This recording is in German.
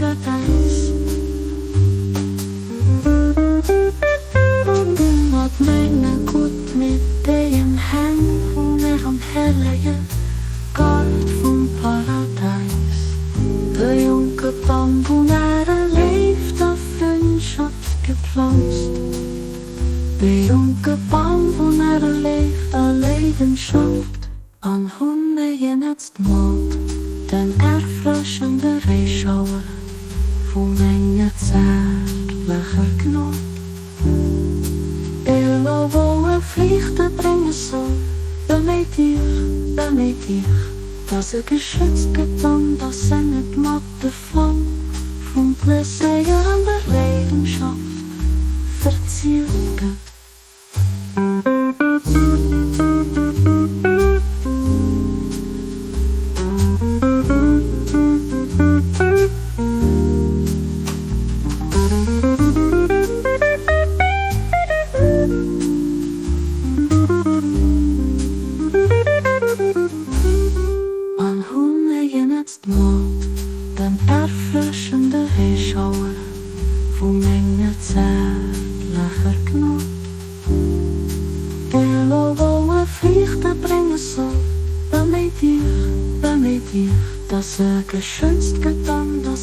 paradijs. Wat mijn goed met een hen, hoe een hellige kaart van paradijs. De jonge bamboenaren leeft of vriendschap gepflanzt. De jonge bamboenaren leeft al Leidenschaft an Hunde jetzt Mord, den erfrischende Reschauer von einer zärtlicher Gnade. Wo vliegte brengen soll, damit ich, dass geschützt getan, dass nicht mag de Flamme von Plezier an der Leidenschaft verzielt geht. Den erfrischende Reschauer von einer zärtlicher Gnade. Wo Pflichten bringen soll, damit ich, dass geschützt getan, dass